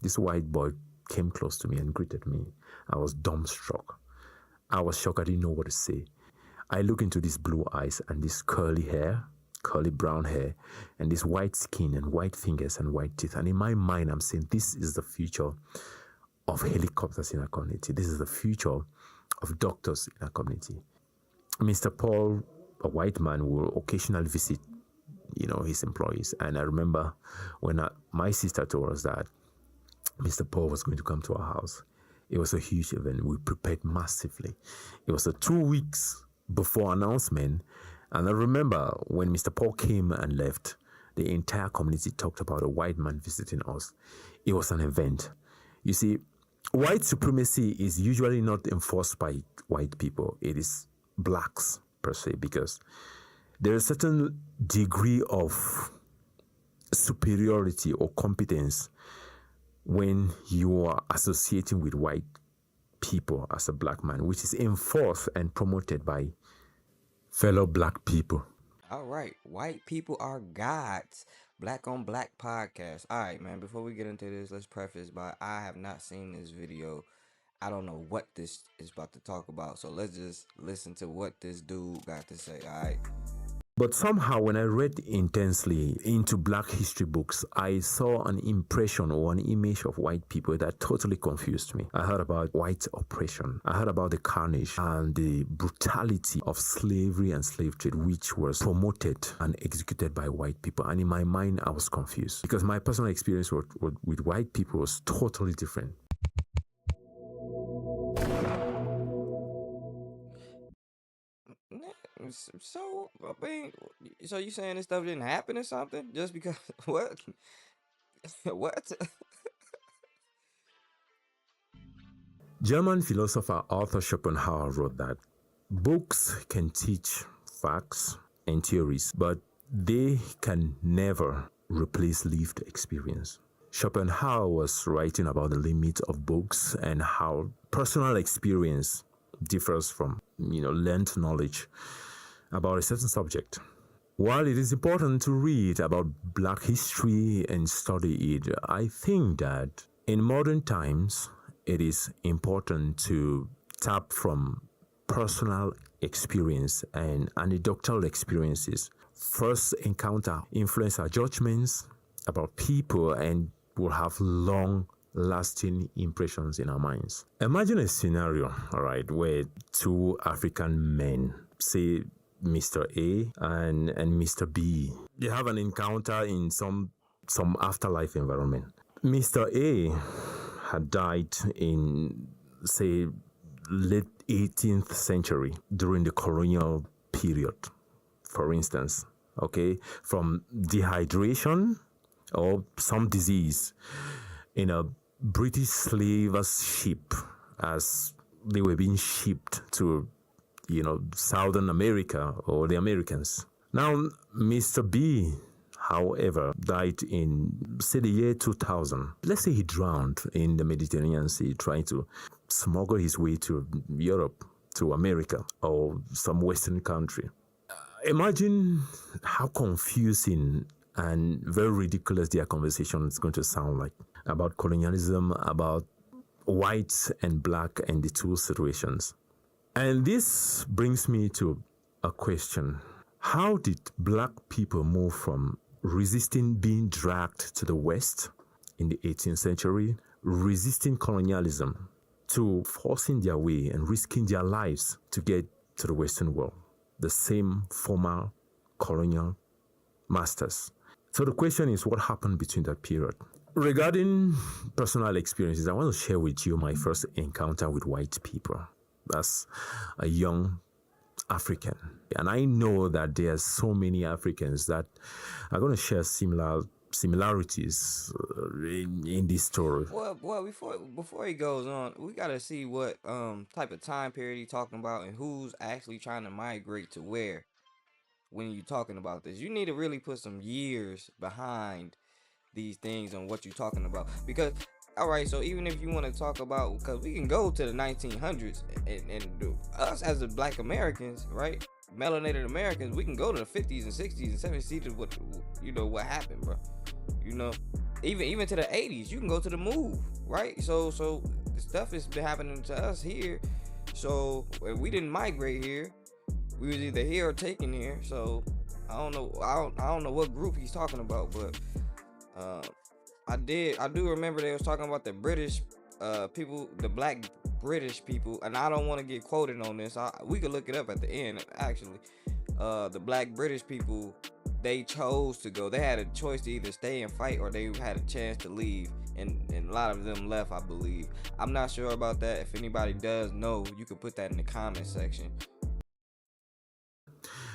This white boy came close to me and greeted me. I was dumbstruck. I was shocked. I didn't know what to say. I look into these blue eyes and this curly hair, curly brown hair, and this white skin and white fingers and white teeth. And in my mind, I'm saying, this is the future of helicopters in our community. This is the future of doctors in our community. Mr. Paul, a white man, will occasionally visit, his employees. And I remember when my sister told us that Mr. Paul was going to come to our house. It was a huge event. We prepared massively. It was 2 weeks before announcement. And I remember when Mr. Paul came and left, the entire community talked about a white man visiting us. It was an event. You see, white supremacy is usually not enforced by white people. It is blacks per se, because there is a certain degree of superiority or competence when you are associating with white people as a black man, which is enforced and promoted by fellow black people. All right, white people are gods. Black on Black podcast. All right, man, before we get into this, let's preface by I have not seen this video. I don't know what this is about to talk about, so let's just listen to what this dude got to say. All right. But somehow when I read intensely into black history books, I saw an impression or an image of white people that totally confused me. I heard about white oppression. I heard about the carnage and the brutality of slavery and slave trade, which was promoted and executed by white people. And in my mind, I was confused because my personal experience with white people was totally different. So, I mean, so you saying this stuff didn't happen or something? Just because, what? What? German philosopher Arthur Schopenhauer wrote that books can teach facts and theories, but they can never replace lived experience. Schopenhauer was writing about the limits of books and how personal experience differs from, learned knowledge about a certain subject. While it is important to read about black history and study it, I think that in modern times, it is important to tap from personal experience and anecdotal experiences. First encounter influence our judgments about people and will have long-lasting impressions in our minds. Imagine a scenario, all right, where two African men, say Mr. A and Mr. B, they have an encounter in some afterlife environment. Mr. A had died in, say, late 18th century during the colonial period, for instance, okay, from dehydration or some disease in a British slave ship as they were being shipped to, Southern America or the Americans. Now, Mr. B, however, died in, say, the year 2000. Let's say he drowned in the Mediterranean Sea trying to smuggle his way to Europe, to America, or some Western country. Imagine how confusing and very ridiculous their conversation is going to sound like about colonialism, about white and black and the two situations. And this brings me to a question. How did black people move from resisting being dragged to the West in the 18th century, resisting colonialism, to forcing their way and risking their lives to get to the Western world, the same former colonial masters? So the question is, what happened between that period? Regarding personal experiences, I want to share with you my first encounter with white people as a young African. And I know that there are so many Africans that are going to share similarities in this story. Well, before he goes on, we gotta see what type of time period he's talking about and who's actually trying to migrate to where. When you're talking about this, you need to really put some years behind these things on what you're talking about, because all right, so even if you want to talk about, because we can go to the 1900s and us as the black Americans, right, melanated Americans, we can go to the 50s and 60s and 70s, see what happened, bro. even to the 80s. You can go to the move, right? So the stuff has been happening to us here. So if we didn't migrate here, we was either here or taken here. So I don't know. I don't know what group he's talking about, but I do remember they was talking about the British people, the black British people, and I don't want to get quoted on this. We could look it up at the end actually. The black British people, they chose to go. They had a choice to either stay and fight, or they had a chance to leave, and a lot of them left, I believe. I'm not sure about that. If anybody does know, you can put that in the comment section.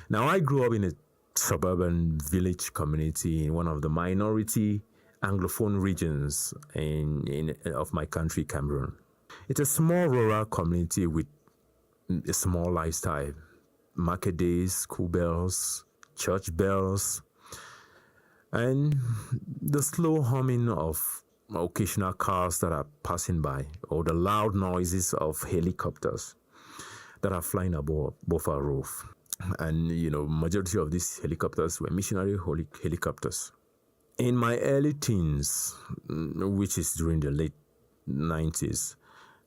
Now, I grew up in a suburban village community in one of the minority Anglophone regions of my country, Cameroon. It's a small rural community with a small lifestyle. Market days, school bells, church bells, and the slow humming of occasional cars that are passing by, or the loud noises of helicopters that are flying above our roof. And, majority of these helicopters were missionary helicopters. In my early teens, which is during the late 90s,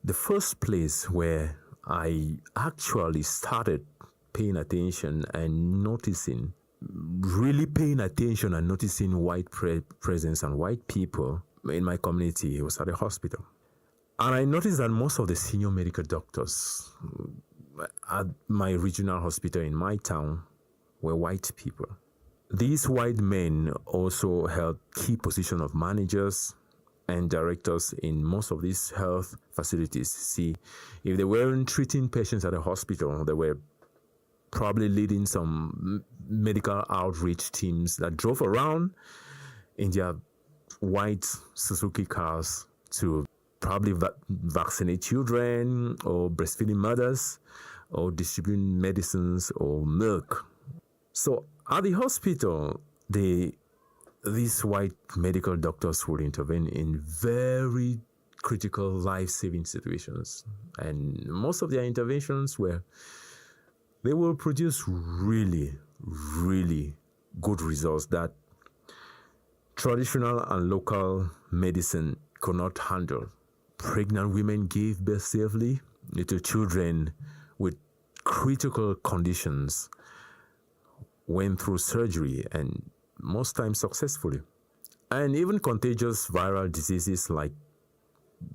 the first place where I actually started paying attention and noticing, really paying attention and noticing white presence and white people in my community, it was at a hospital. And I noticed that most of the senior medical doctors at my regional hospital in my town were white people. These white men also held key positions of managers and directors in most of these health facilities. See, if they weren't treating patients at a hospital, they were probably leading some medical outreach teams that drove around in their white Suzuki cars to probably vaccinate children or breastfeeding mothers or distributing medicines or milk. So at the hospital, these white medical doctors would intervene in very critical life-saving situations. And most of their interventions they will produce really, really good results that traditional and local medicine could not handle. Pregnant women gave birth safely to children with critical conditions, went through surgery, and most times successfully. And even contagious viral diseases like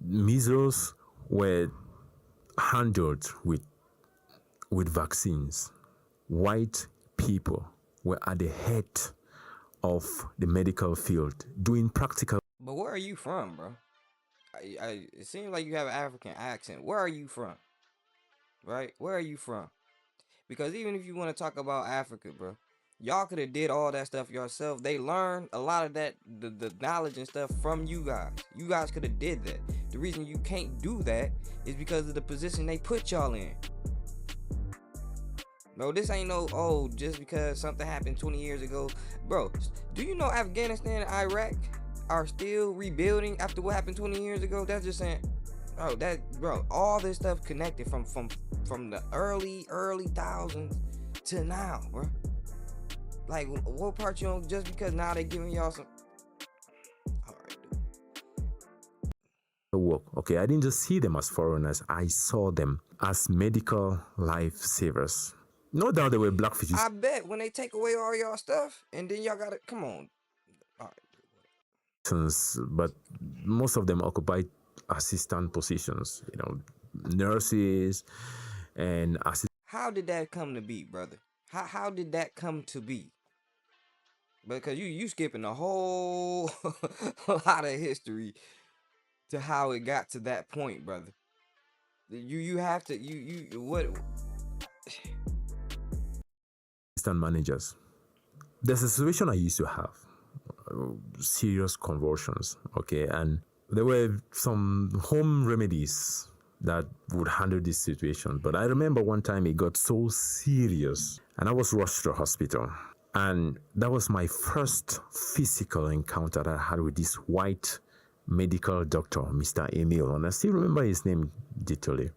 measles were handled with vaccines. White people were at the head of the medical field doing practical. But where are you from, bro? It seems like you have an African accent. Where are you from? Right? Where are you from? Because even if you want to talk about Africa, bro, y'all could have did all that stuff yourself. They learned a lot of that, the knowledge and stuff from you guys. You guys could have did that. The reason you can't do that is because of the position they put y'all in. Bro, this ain't just because something happened 20 years ago. Bro, do you know Afghanistan and Iraq are still rebuilding after what happened 20 years ago? That's just saying, all this stuff connected from the early thousands to now, bro. Like, what part you on? Just because now they giving y'all some. All right, dude. Work. Okay, I didn't just see them as foreigners. I saw them as medical lifesavers. No doubt they were black fishes. I bet when they take away all y'all stuff, and then y'all gotta come on. All right. But most of them occupied assistant positions. Nurses and assistants. How did that come to be, brother? How did that come to be? Because you skipping a whole lot of history to how it got to that point, brother. You have to what? Assistant managers. There's a situation I used to have, serious convulsions. Okay, and there were some home remedies that would handle this situation. But I remember one time it got so serious and I was rushed to the hospital. And that was my first physical encounter that I had with this white medical doctor, Mr. Emil. And I still remember his name detailedly.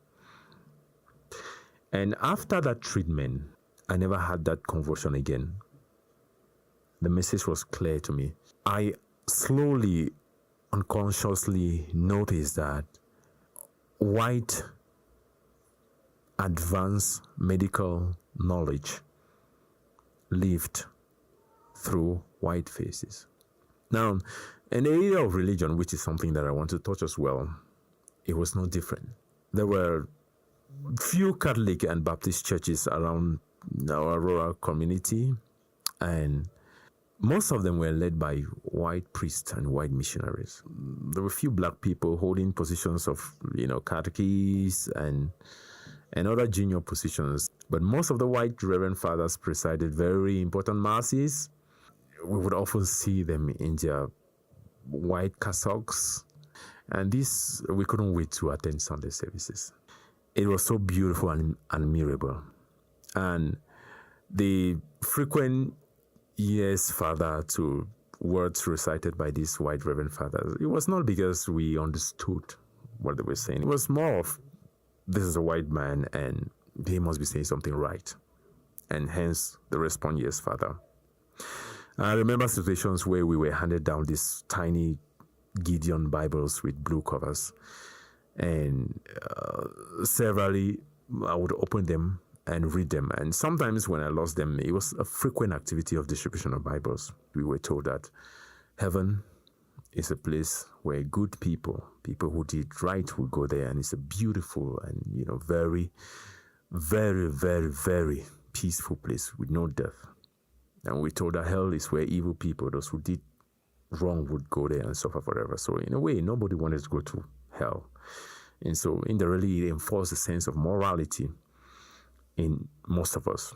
And after that treatment, I never had that convulsion again. The message was clear to me. I slowly unconsciously notice that white advanced medical knowledge lived through white faces. Now, in the area of religion, which is something that I want to touch as well, it was no different. There were few Catholic and Baptist churches around our rural community, and most of them were led by white priests and white missionaries. There were few black people holding positions of, catechists and other junior positions. But most of the white reverend fathers presided very important masses. We would often see them in their white cassocks. And this, we couldn't wait to attend Sunday services. It was so beautiful and admirable. And the frequent yes, Father, to words recited by these white reverend fathers, it was not because we understood what they were saying. It was more of, this is a white man and he must be saying something right. And hence the response, yes, Father. I remember situations where we were handed down these tiny Gideon Bibles with blue covers. And severally, I would open them and read them. And sometimes when I lost them, it was a frequent activity of distribution of Bibles. We were told that heaven is a place where good people who did right, will go there. And it's a beautiful and, very, very, very, very peaceful place with no death. And we told that hell is where evil people, those who did wrong, would go there and suffer forever. So in a way, nobody wanted to go to hell. And so indirectly, it enforced a sense of morality in most of us.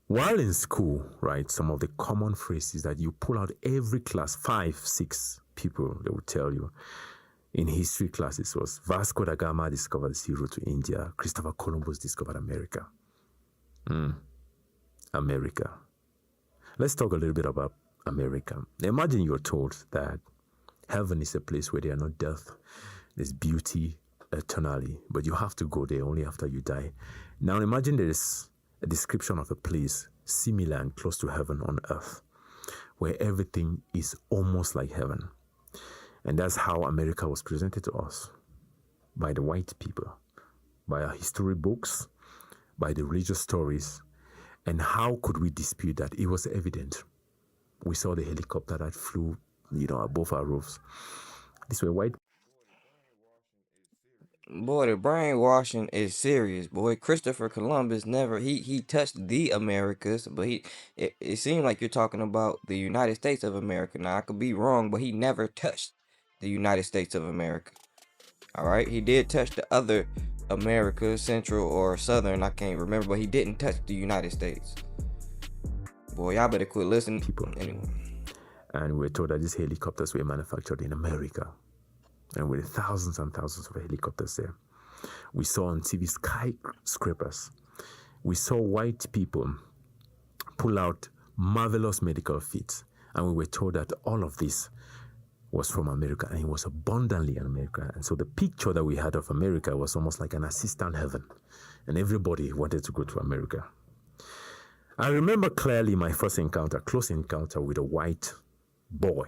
While in school, right, some of the common phrases that you pull out every class, 5, 6 people, they would tell you in history classes was Vasco da Gama discovered the sea route to India. Christopher Columbus discovered America. America. Let's talk a little bit about America. Imagine you're told that heaven is a place where there are no death, there's beauty eternally, but you have to go there only after you die. Now imagine there is a description of a place similar and close to heaven on earth, where everything is almost like heaven. And that's how America was presented to us by the white people, by our history books, by the religious stories. And how could we dispute that? It was evident. We saw the helicopter that flew, above our roofs. These were white. Boy, the brainwashing is serious, boy. Christopher Columbus never he touched the Americas, but it seemed like you're talking about the United States of America. Now I could be wrong, but he never touched the United States of America. All right, he did touch the other America, Central or Southern, I can't remember, but he didn't touch the United States. Boy, y'all better quit listening. People. Anyway. And we're told that these helicopters were manufactured in America. And with thousands and thousands of helicopters there. We saw on TV skyscrapers. We saw white people pull out marvelous medical feats. And we were told that all of this was from America, and it was abundantly in America. And so the picture that we had of America was almost like an assistant heaven. And everybody wanted to go to America. I remember clearly my first encounter, close encounter with a white boy.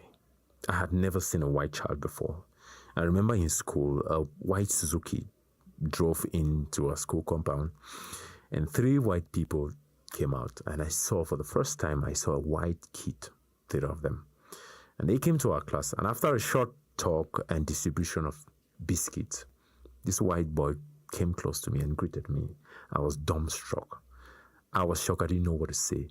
I had never seen a white child before. I remember in school, a white Suzuki drove into a school compound, and 3 white people came out. And I saw, for the first time, I saw a white kid, 3 of them. And they came to our class. And after a short talk and distribution of biscuits, this white boy came close to me and greeted me. I was dumbstruck. I was shocked. I didn't know what to say.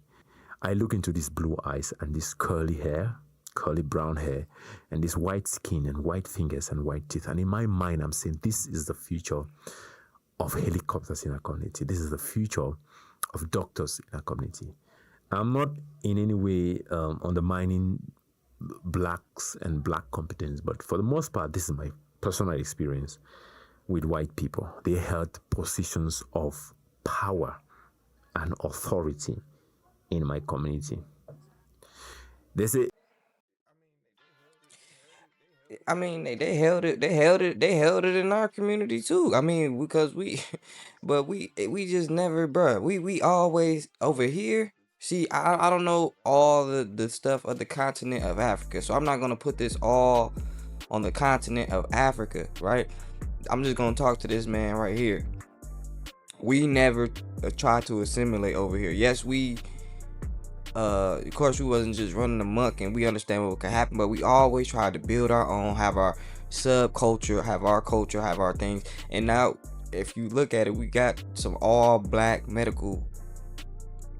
I look into these blue eyes and this curly hair, curly brown hair, and this white skin and white fingers and white teeth. And in my mind, I'm saying, this is the future of helicopters in our community. This is the future of doctors in our community. I'm not in any way undermining blacks and black competence, but for the most part, this is my personal experience with white people. They held positions of power and authority in my community. There's a I mean, they held it. They held it in our community too. I mean, because we, but we just never, bruh. We always over here. See, I don't know all the stuff of the continent of Africa, so I'm not gonna put this all on the continent of Africa, right? I'm just gonna talk to this man right here. We never tried to assimilate over here. Yes, we of course we wasn't just running amok, and we understand what could happen, but we always tried to build our own, have our subculture, have our culture, have our things. And now if you look at it, we got some all black medical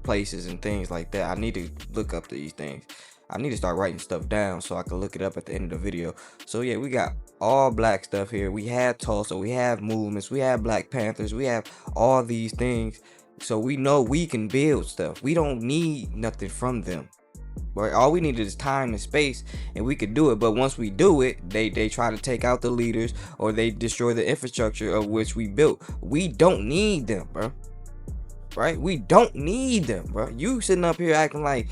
places and things like that. I need to look up these things. I need to start writing stuff down so I can look it up at the end of the video. So yeah, we got all black stuff here. We have Tulsa, we have movements, we have Black Panthers, we have all these things. So we know we can build stuff. We don't need nothing from them. Right? All we need is time and space, and we could do it. But once we do it, they try to take out the leaders, or they destroy the infrastructure of which we built. We don't need them, bro. Right? We don't need them, bro. You sitting up here acting like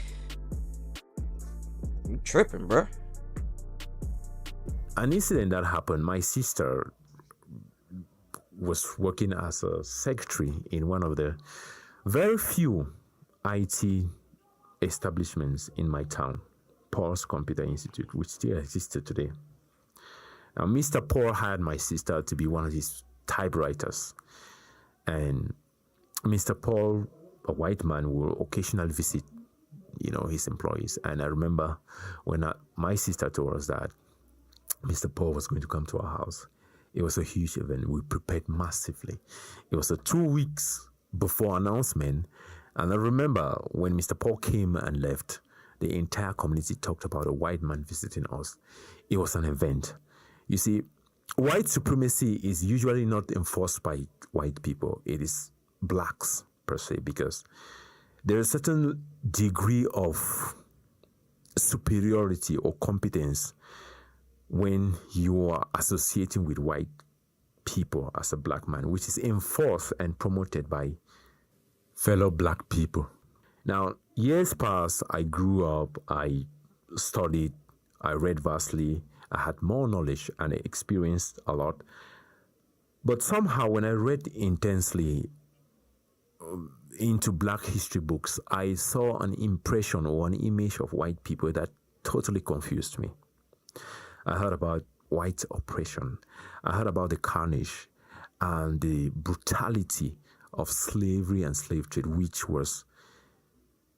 you tripping, bro. An incident that happened, my sister was working as a secretary in one of the very few IT establishments in my town, Paul's Computer Institute, which still existed today. Now, Mr. Paul hired my sister to be one of his typewriters, and Mr. Paul, a white man, will occasionally visit, his employees. And I remember when my sister told us that Mr. Paul was going to come to our house. It was a huge event. We prepared massively. It was 2 weeks before announcement. And I remember when Mr. Paul came and left, the entire community talked about a white man visiting us. It was an event. You see, white supremacy is usually not enforced by white people. It is blacks per se, because there is a certain degree of superiority or competence when you are associating with white people as a black man, which is enforced and promoted by fellow black people. Now, years passed, I grew up, I studied, I read vastly, I had more knowledge and I experienced a lot. But somehow when I read intensely into black history books, I saw an impression or an image of white people that totally confused me. I heard about white oppression. I heard about the carnage and the brutality of slavery and slave trade, which was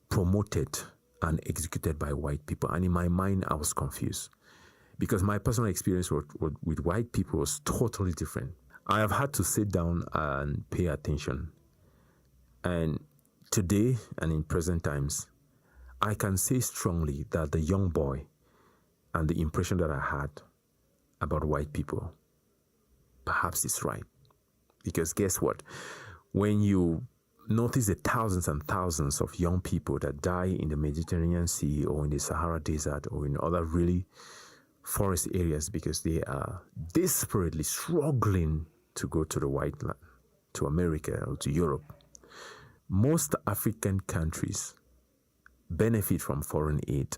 promoted and executed by white people. And in my mind, I was confused because my personal experience with white people was totally different. I have had to sit down and pay attention. And today and in present times, I can say strongly that the young boy and the impression that I had about white people perhaps is right. Because guess what? When you notice the thousands and thousands of young people that die in the Mediterranean Sea or in the Sahara Desert or in other really forest areas because they are desperately struggling to go to the white land, to America or to Europe, most African countries benefit from foreign aid,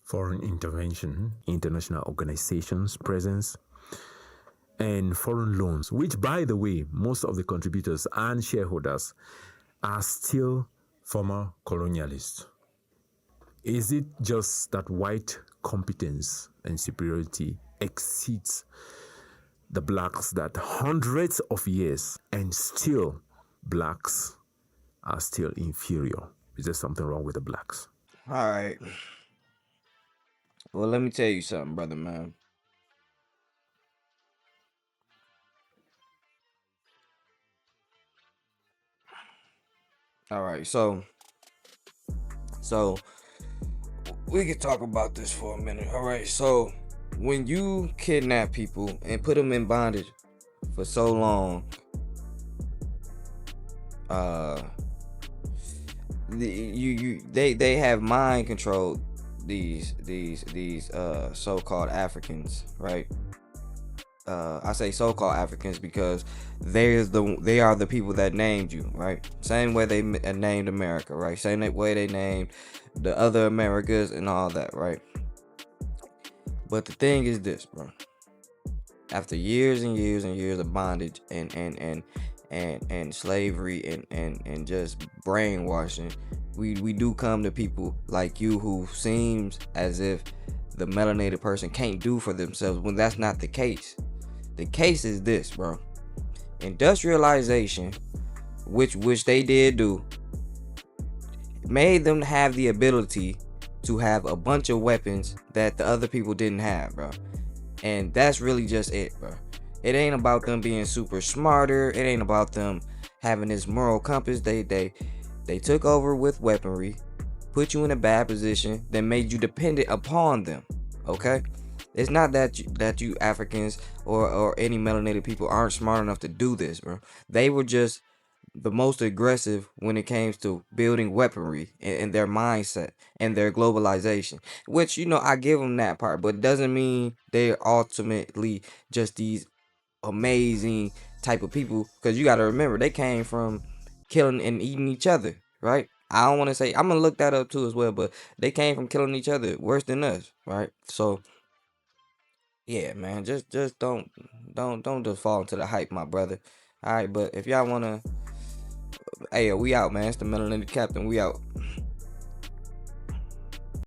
foreign intervention, international organizations' presence, and foreign loans, which, by the way, most of the contributors and shareholders are still former colonialists. Is it just that white competence and superiority exceeds the blacks that hundreds of years and still blacks are still inferior? Is there something wrong with the blacks? All right. Well, let me tell you something, brother, man. All right, so we can talk about this for a minute. All right, so when you kidnap people and put them in bondage for so long, they have mind controlled these so-called Africans, right? I say so-called Africans because they are the people that named you, right? Same way they named America, right? Same way they named the other Americas and all that, right? But the thing is this, bro. After years and years and years of bondage and slavery and just brainwashing, we do come to people like you who seems as if the melanated person can't do for themselves, when that's not the case. The case is this, bro. Industrialization, which they did do, made them have the ability to have a bunch of weapons that the other people didn't have, bro. And that's really just it, bro. It ain't about them being super smarter. It ain't about them having this moral compass. They took over with weaponry, put you in a bad position, then made you dependent upon them. Okay? It's not that you Africans or any melanated people aren't smart enough to do this, bro. They were just the most aggressive when it came to building weaponry and their mindset and their globalization, which, you know, I give them that part, but it doesn't mean they're ultimately just these amazing type of people, because you got to remember they came from killing and eating each other, right? I don't want to say, I'm gonna look that up too as well, but they came from killing each other worse than us, right? So yeah, man, just don't just fall into the hype, my brother. All right, but if y'all wanna, hey, we out, man. It's the Melanated Captain. We out.